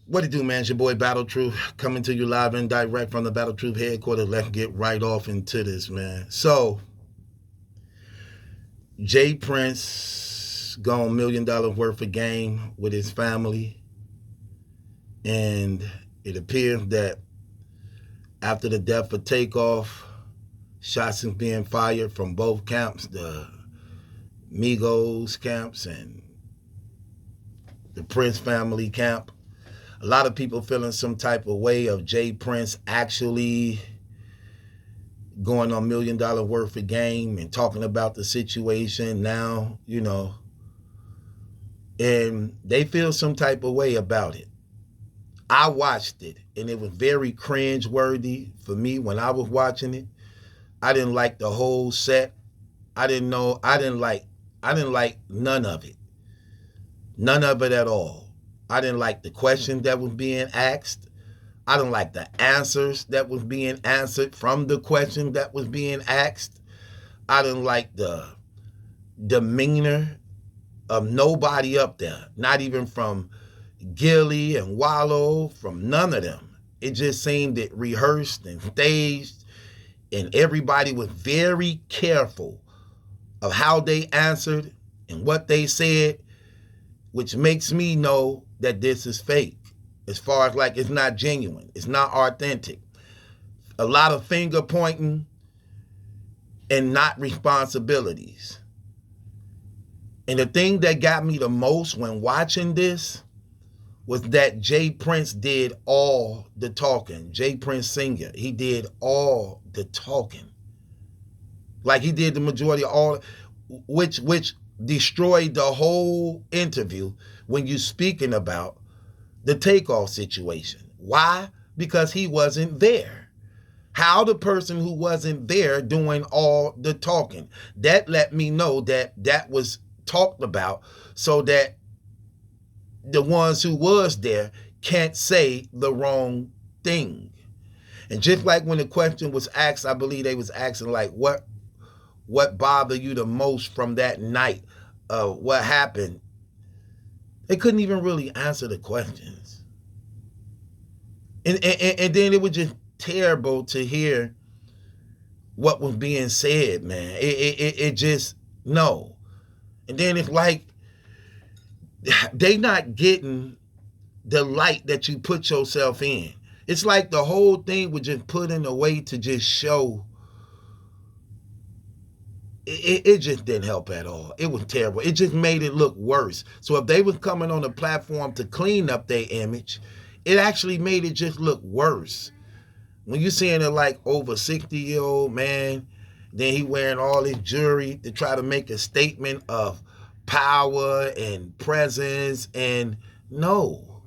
What it do, man? It's your boy Battle Truth coming to you live and direct from the Battle Truth headquarters. Let's get right off into this, man. So, Jprince gone $1 million worth of game with his family, and it appears that after the death of Takeoff, shots are being fired from both camps, the Migos camps and the Prince family camp. A lot of people feeling some type of way of Jprince actually going on $1 million worth of game and talking about the situation now, and they feel some type of way about it. I watched it and it was very cringe worthy for me when I was watching it. I didn't like the whole set. I didn't like none of it. None of it at all. I didn't like the questions that was being asked. I didn't like the answers that was being answered from the question that was being asked. I didn't like the demeanor of nobody up there, not even from Gilly and Wallow, from none of them. It just seemed it rehearsed and staged, and everybody was very careful of how they answered and what they said, which makes me know that this is fake. As far as like it's not genuine, it's not authentic. A lot of finger pointing and not responsibilities. And the thing that got me the most when watching this was that Jprince did all the talking. Jprince singer, he did all the talking. Like he did the majority of all, which destroyed the whole interview when you speaking about the Takeoff situation. Why? Because he wasn't there. How the person who wasn't there doing all the talking? That let me know that that was talked about so that the ones who was there can't say the wrong thing. And just like when the question was asked, I believe they was asking like, what bothered you the most from that night? What happened? They couldn't even really answer the questions. And then it was just terrible to hear what was being said, man. It just, no. And then it's like, they not getting the light that you put yourself in. It's like the whole thing was just put in a way to just show. It just didn't help at all. It was terrible. It just made it look worse. So if they was coming on the platform to clean up their image, it actually made it just look worse. When you're seeing it like over 60-year-old man, then he wearing all his jewelry to try to make a statement of power and presence, and no.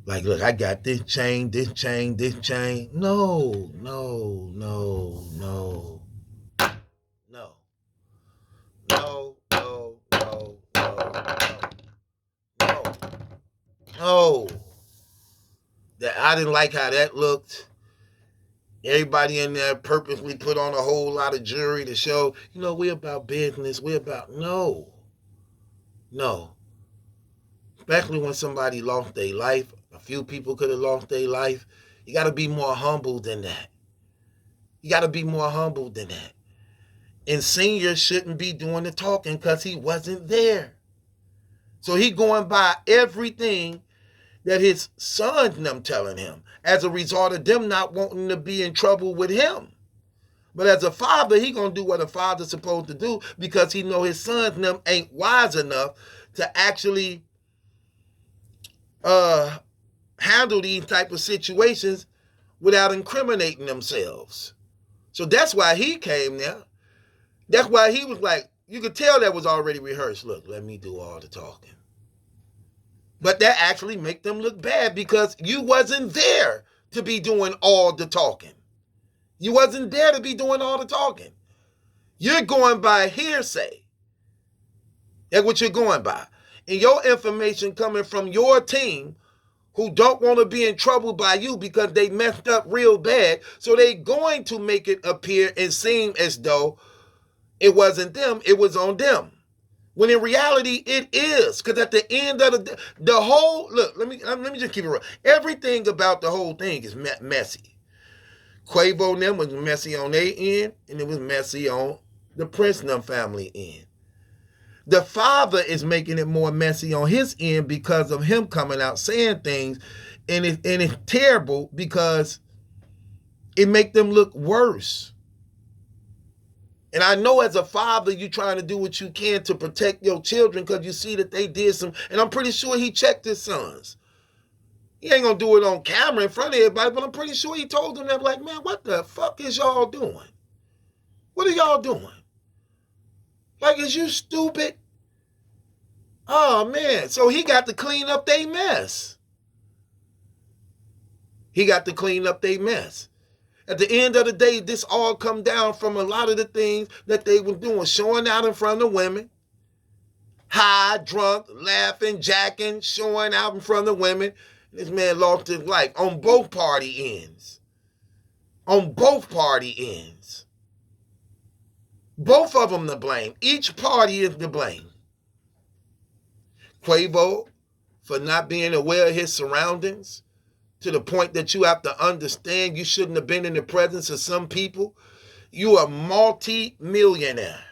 Like, look, I got this chain. No. No. That I didn't like how that looked. Everybody in there purposely put on a whole lot of jewelry to show, we're about business. No. Especially when somebody lost their life. A few people could have lost their life. You got to be more humble than that. And Senior shouldn't be doing the talking because he wasn't there. So he going by everything that his sons and them telling him as a result of them not wanting to be in trouble with him. But as a father, he going to do what a father's supposed to do because he know his sons and them ain't wise enough to actually handle these type of situations without incriminating themselves. So that's why he came there. That's why he was like, you could tell that was already rehearsed. Look, let me do all the talking. But that actually make them look bad because you wasn't there to be doing all the talking. You wasn't there to be doing all the talking. You're going by hearsay. That's what you're going by. And your information coming from your team who don't want to be in trouble by you because they messed up real bad. So they going to make it appear and seem as though it wasn't them, it was on them. When in reality, it is. Because at the end of the whole, look, let me just keep it real. Everything about the whole thing is messy. Quavo and them was messy on their end, and it was messy on the Prince and them family end. The father is making it more messy on his end because of him coming out saying things, and it's terrible because it make them look worse. And I know as a father, you're trying to do what you can to protect your children because you see that they did some, and I'm pretty sure he checked his sons. He ain't gonna do it on camera in front of everybody, but I'm pretty sure he told them that, like, man, what the fuck is y'all doing? What are y'all doing? Like, is you stupid? Oh, man. So he got to clean up their mess. He got to clean up their mess. At the end of the day, this all come down from a lot of the things that they were doing, showing out in front of women, high, drunk, laughing, jacking, showing out in front of women. This man lost his life on both party ends. On both party ends. Both of them to blame. Each party is to blame. Quavo for not being aware of his surroundings to the point that you have to understand you shouldn't have been in the presence of some people. You are multi-millionaire.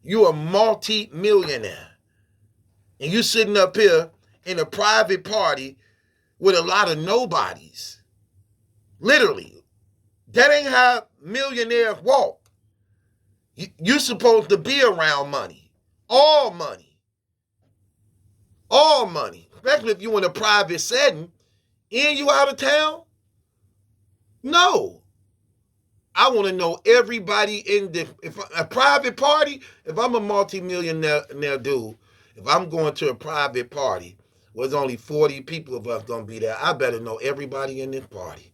You are multi-millionaire. And you sitting up here in a private party with a lot of nobodies. Literally. That ain't how millionaires walk. You're supposed to be around money. All money. All money. Especially if you're in a private setting. And you out of town? No. I want to know everybody in a private party. If I'm a multi-millionaire dude, if I'm going to a private party, there's only 40 people of us going to be there, I better know everybody in this party.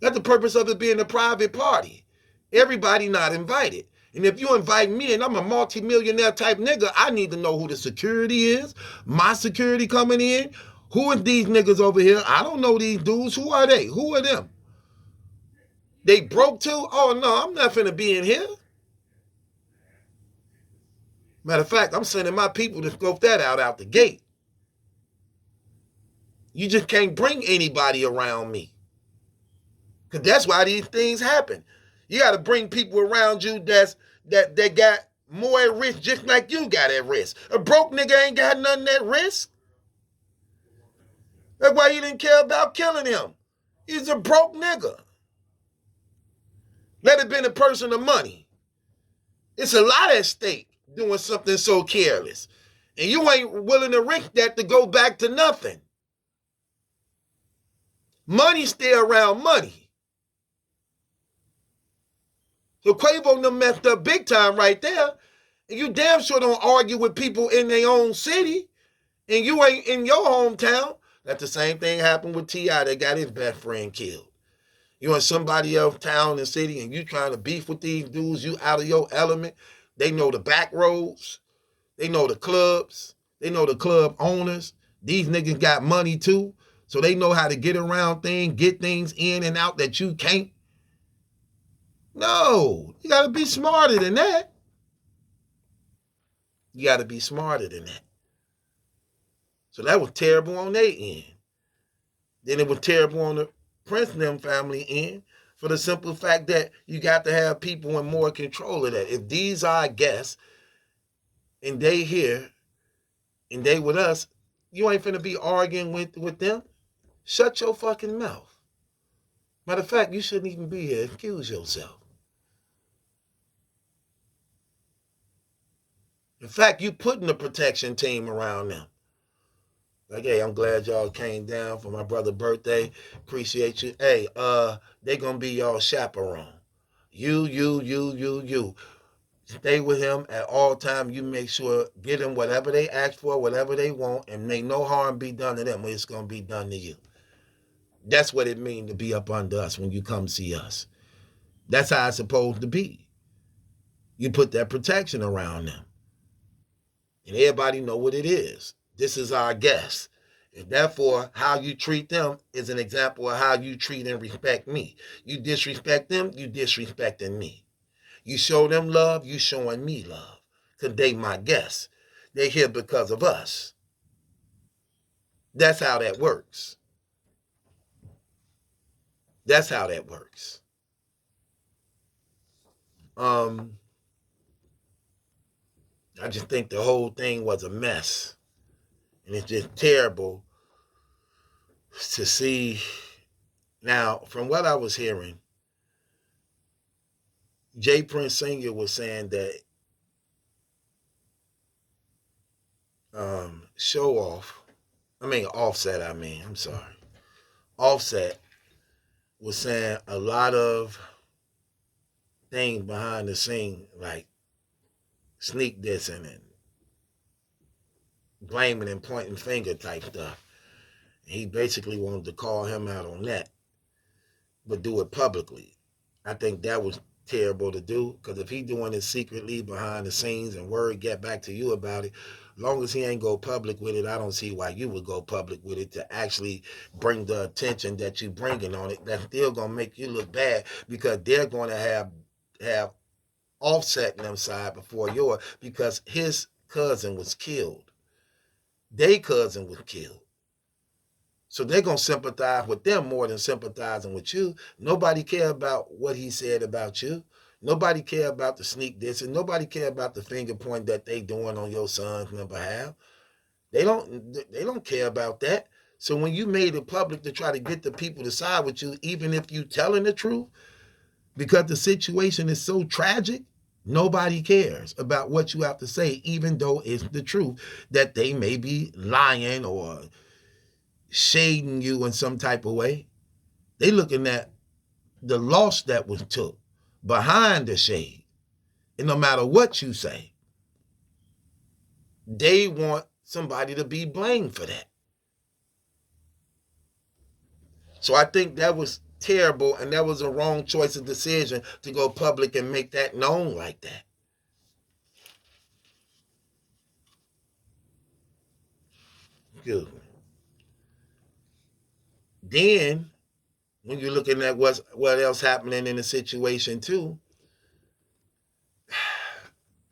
That's the purpose of it being a private party. Everybody not invited. And if you invite me and I'm a multi-millionaire type nigga, I need to know who the security is, my security coming in. Who is these niggas over here? I don't know these dudes. Who are they? Who are them? They broke too? Oh, no, I'm not finna be in here. Matter of fact, I'm sending my people to scope that out the gate. You just can't bring anybody around me. Because that's why these things happen. You got to bring people around you that got more at risk just like you got at risk. A broke nigga ain't got nothing at risk. That's why you didn't care about killing him. He's a broke nigga. Let it been a person of money. It's a lot at stake doing something so careless. And you ain't willing to risk that to go back to nothing. Money stay around money. So Quavo done messed up big time right there. And you damn sure don't argue with people in their own city. And you ain't in your hometown. That's the same thing happened with T.I. that got his best friend killed. You in somebody else's town and city and you trying to beef with these dudes, you out of your element. They know the back roads. They know the clubs. They know the club owners. These niggas got money too. So they know how to get around things, get things in and out that you can't. No, you got to be smarter than that. You got to be smarter than that. So that was terrible on their end. Then it was terrible on the Prince and them family end for the simple fact that you got to have people in more control of that. If these are guests and they here and they with us, you ain't finna be arguing with them. Shut your fucking mouth. Matter of fact, you shouldn't even be here. Excuse yourself. In fact, you putting a protection team around them. Like, hey, I'm glad y'all came down for my brother's birthday. Appreciate you. Hey, they gonna be y'all chaperone. You. Stay with him at all times. You make sure, get them whatever they ask for, whatever they want, and may no harm be done to them when it's gonna be done to you. That's what it means to be up under us when you come see us. That's how it's supposed to be. You put that protection around them. And everybody know what it is. This is our guest. And therefore, how you treat them is an example of how you treat and respect me. You disrespect them, you disrespecting me. You show them love, you showing me love. Because they my guests. They're here because of us. That's how that works. That's how that works. Um, I just think the whole thing was a mess. And it's just terrible to see. Now, from what I was hearing, Jprince Sr. was saying that show off, Offset, I'm sorry. Offset was saying a lot of things behind the scene, like sneak dissing and blaming and pointing finger type stuff. He basically wanted to call him out on that, but do it publicly. I think that was terrible to do, because if he doing it secretly behind the scenes and word get back to you about it, long as he ain't go public with it, I don't see why you would go public with it to actually bring the attention that you bringing on it. That's still gonna make you look bad, because they're gonna have Offset them side before yours, because his cousin was killed. Their cousin was killed. So they're gonna sympathize with them more than sympathizing with you. Nobody care about what he said about you. Nobody care about the sneak this, and nobody care about the finger point that they doing on your son's behalf. They don't care about that. So when you made it public to try to get the people to side with you, even if you telling the truth, because the situation is so tragic, nobody cares about what you have to say, even though it's the truth that they may be lying or shading you in some type of way. They looking at the loss that was took behind the shade. And no matter what you say, they want somebody to be blamed for that. So I think that was terrible, and that was a wrong choice of decision to go public and make that known like that. Excuse me. Then, when you're looking at what else happening in the situation too,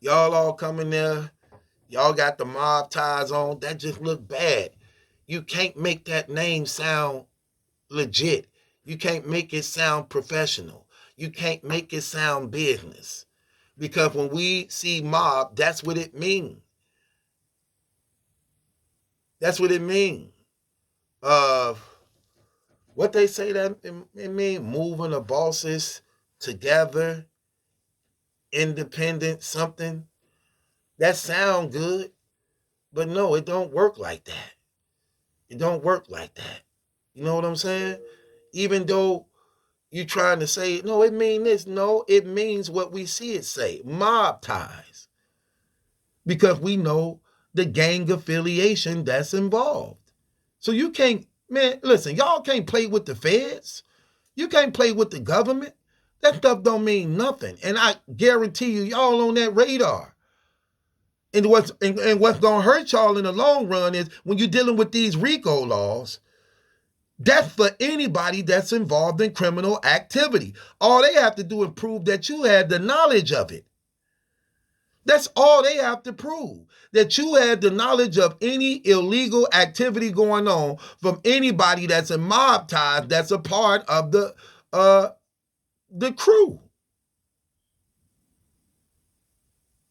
y'all all coming there, y'all got the mob ties on. That just look bad. You can't make that name sound legit. You can't make it sound professional. You can't make it sound business. Because when we see mob, that's what it means. That's what it means. What they say that it mean, moving the bosses together, independent, something. That sound good, but no, it don't work like that. It don't work like that. You know what I'm saying? Even though you trying to say, no, it mean this. No, it means what we see it say. Mob ties. Because we know the gang affiliation that's involved. So you can't, man, listen, y'all can't play with the feds. You can't play with the government. That stuff don't mean nothing. And I guarantee you, y'all on that radar. And what's gonna hurt y'all in the long run is when you're dealing with these RICO laws, that's for anybody that's involved in criminal activity. All they have to do is prove that you had the knowledge of it. That's all they have to prove. That you had the knowledge of any illegal activity going on from anybody that's in mob ties, that's a part of the crew.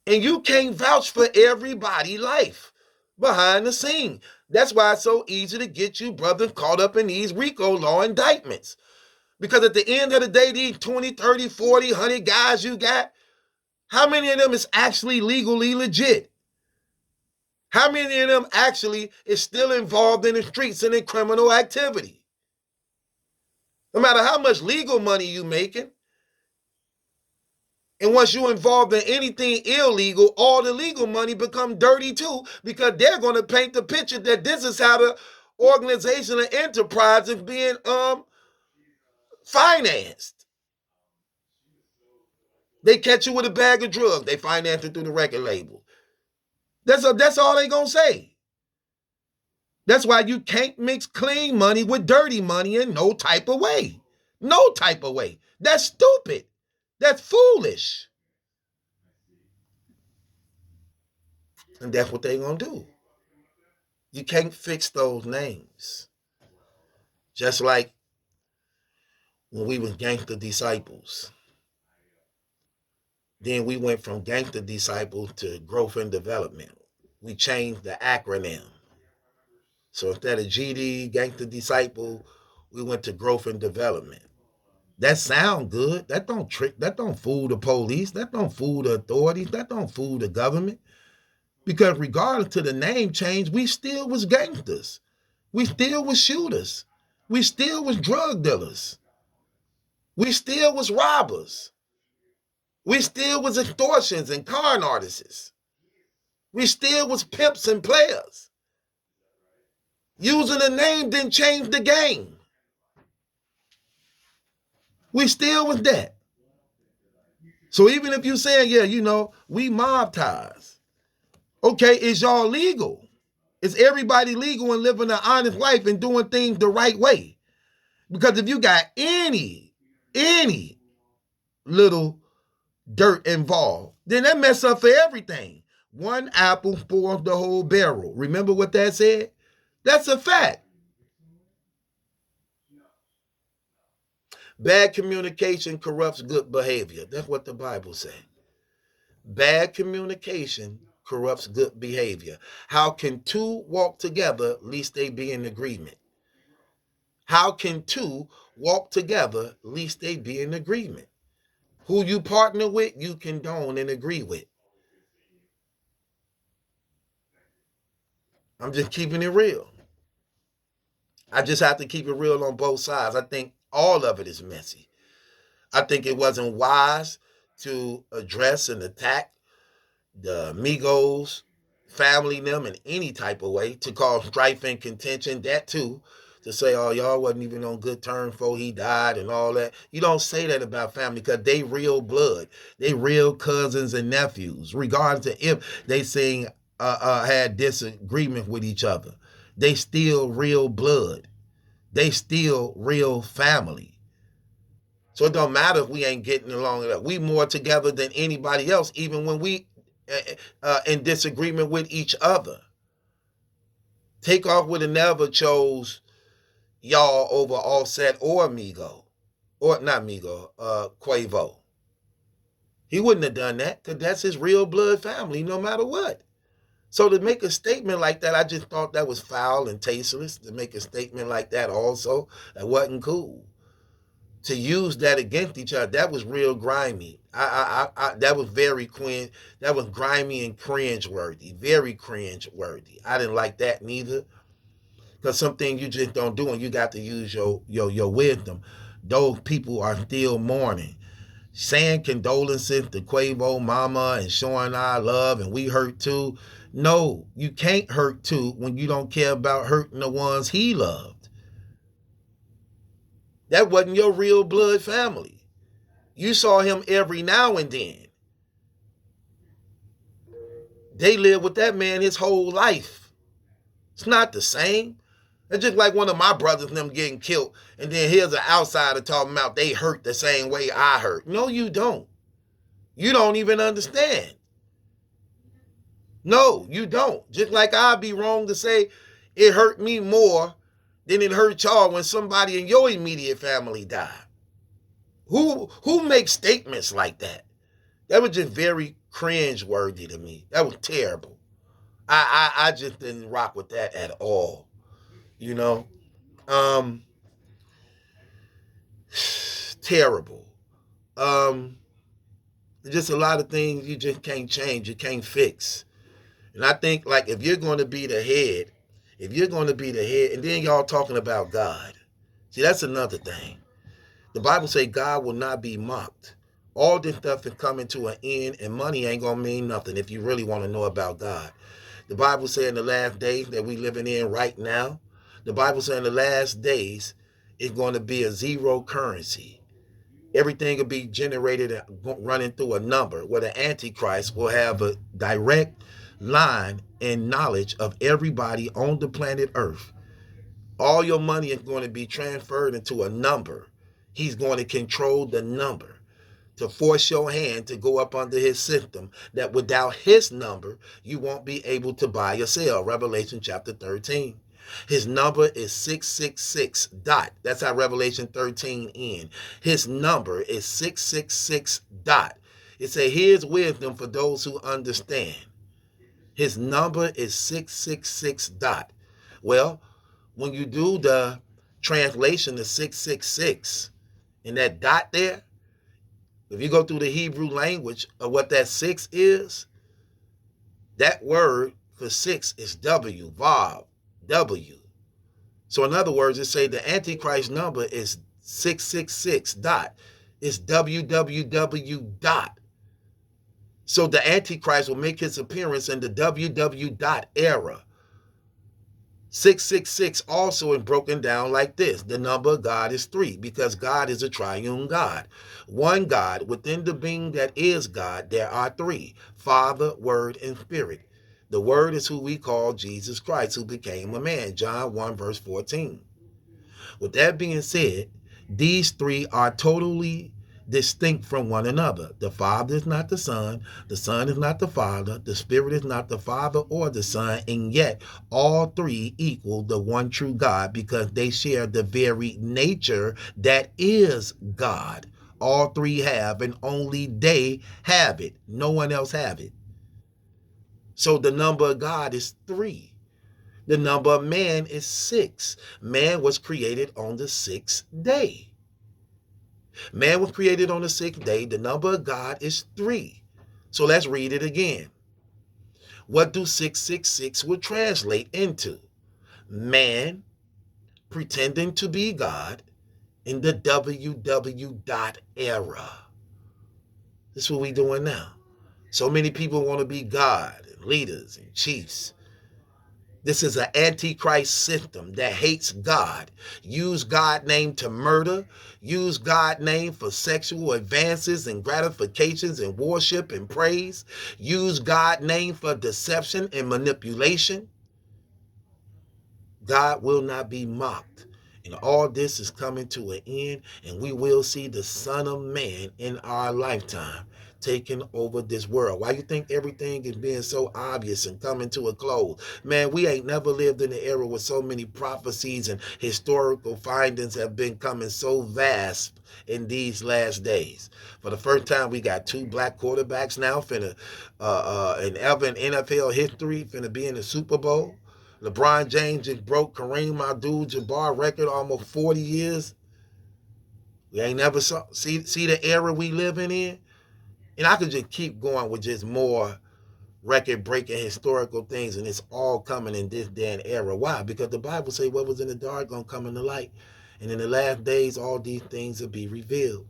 And you can't vouch for everybody's life behind the scene. That's why it's so easy to get you brothers caught up in these RICO law indictments. Because at the end of the day, these 20, 30, 40, 100 guys you got, how many of them is actually legally legit? How many of them actually is still involved in the streets and in criminal activity? No matter how much legal money you making, and once you're involved in anything illegal, all the legal money become dirty too, because they're going to paint the picture that this is how the organization and enterprise is being financed. They catch you with a bag of drugs, they finance it through the record label. That's all they gonna say. That's why you can't mix clean money with dirty money in no type of way. No type of way. That's stupid. That's foolish. And that's what they're going to do. You can't fix those names. Just like when we was gangster disciples. Then we went from gangster disciple to growth and development. We changed the acronym. So instead of GD, gangster disciple, we went to growth and development. That sound good. That don't trick. That don't fool the police. That don't fool the authorities. That don't fool the government. Because regardless to the name change, we still was gangsters. We still was shooters. We still was drug dealers. We still was robbers. We still was extortions and con artists. We still was pimps and players. Using the name didn't change the game. We still was that. So even if you saying, yeah, we mob ties. Okay, is y'all legal? Is everybody legal and living an honest life and doing things the right way? Because if you got any little dirt involved, then that mess up for everything. One apple spoils the whole barrel. Remember what that said? That's a fact. Bad communication corrupts good behavior. That's what the Bible says. Bad communication corrupts good behavior. How can two walk together lest they be in agreement? How can two walk together lest they be in agreement? Who you partner with, you condone and agree with. I'm just keeping it real. I just have to keep it real on both sides. I think all of it is messy. I think it wasn't wise to address and attack the Migos, family, them in any type of way, to cause strife and contention, that too, to say, oh, y'all wasn't even on good terms before he died and all that. You don't say that about family because they real blood. They real cousins and nephews, regardless of if they had disagreement with each other. They still real blood. They still real family. So it don't matter if we ain't getting along enough. We more together than anybody else, even when we in disagreement with each other. Takeoff would have never chose y'all over Offset or Migo. Or not Migo, Quavo. He wouldn't have done that because that's his real blood family no matter what. So to make a statement like that, I just thought that was foul and tasteless. To make a statement like that also, that wasn't cool. To use that against each other, that was real grimy. That was very that was grimy and cringe-worthy. Very cringe-worthy. I didn't like that neither. Because some things you just don't do and you got to use your wisdom. Those people are still mourning. Saying condolences to Quavo mama and showing our love and we hurt too. No, you can't hurt too when you don't care about hurting the ones he loved. That wasn't your real blood family. You saw him every now and then. They lived with that man his whole life. It's not the same. It's just like one of my brothers and them getting killed, and then here's an outsider talking about they hurt the same way I hurt. No, you don't. You don't even understand. No, you don't. Just like I'd be wrong to say it hurt me more than it hurt y'all when somebody in your immediate family died. Who makes statements like that? That was just very cringe-worthy to me. That was terrible. I just didn't rock with that at all. You know? Terrible. Just a lot of things you just can't change, you can't fix. And I think, like, if you're going to be the head, and then y'all talking about God. See, that's another thing. The Bible say God will not be mocked. All this stuff is coming to an end, and money ain't going to mean nothing if you really want to know about God. The Bible say in the last days that we living in right now, the Bible say in the last days, it's going to be a zero currency. Everything will be generated and running through a number, where the Antichrist will have a direct line and knowledge of everybody on the planet Earth. All your money is going to be transferred into a number. He's going to control the number to force your hand to go up under his system, that without his number, you won't be able to buy or sell. Revelation chapter 13. His number is 666 dot. That's how Revelation 13 ends. His number is 666 dot. It says, here's wisdom for those who understand. His number is 666 dot. Well, when you do the translation of 666 and that dot there, if you go through the Hebrew language of what that six is, that word for six is W, Vav, W. So in other words, it say the Antichrist number is 666 dot. It's WWW dot. So the Antichrist will make his appearance in the WW dot era. 666 also is broken down like this. The number of God is 3 because God is a triune God. One God, within the being that is God, there are 3, Father, Word, and Spirit. The Word is who we call Jesus Christ, who became a man, John 1 verse 14. With that being said, these 3 are totally distinct from one another. The Father is not the Son is not the Father, the Spirit is not the Father or the Son, and yet all 3 equal the one true God because they share the very nature that is God. All 3 have, and only they have it. No one else have it. So the number of God is 3. The number of man is 6. Man was created on the 6th day. Man was created on the 6th day. The number of God is 3. So let's read it again. What do 666 will translate into? Man pretending to be God in the WW dot era. This is what we're doing now. So many people want to be God and leaders and chiefs. This is an antichrist system that hates God. Use God's name to murder. Use God's name for sexual advances and gratifications and worship and praise. Use God's name for deception and manipulation. God will not be mocked. And all this is coming to an end, and we will see the Son of Man in our lifetime taking over this world. Why you think everything is being so obvious and coming to a close? Man, we ain't never lived in an era where so many prophecies and historical findings have been coming so vast in these last days. For the first time, we got 2 black quarterbacks now finna in NFL history finna be in the Super Bowl. LeBron James just broke Kareem Abdul-Jabbar record almost 40 years. We ain't never see the era we living in. And I could just keep going with just more record-breaking historical things, and it's all coming in this damn era. Why? Because the Bible says what was in the dark gonna come in the light. And in the last days, all these things will be revealed.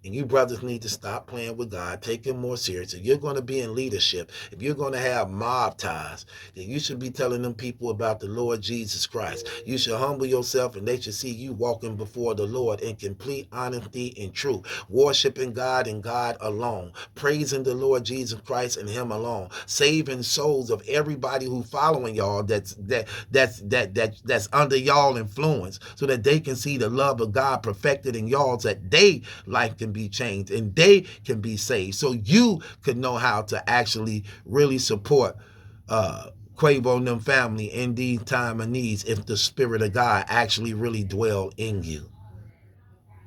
And you brothers need to stop playing with God, take him more seriously. If you're going to be in leadership, if you're going to have mob ties, then you should be telling them people about the Lord Jesus Christ. You should humble yourself, and they should see you walking before the Lord in complete honesty and truth, worshiping God and God alone, praising the Lord Jesus Christ and him alone, saving souls of everybody who following y'all that's under y'all influence, so that they can see the love of God perfected in y'all, so that they life can be changed and they can be saved, so you could know how to actually really support Quavo and them family in these time of needs, if the Spirit of God actually really dwell in you.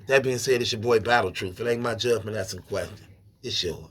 That being said, it's your boy Battle Truth. It ain't my judgment that's in question. It's yours.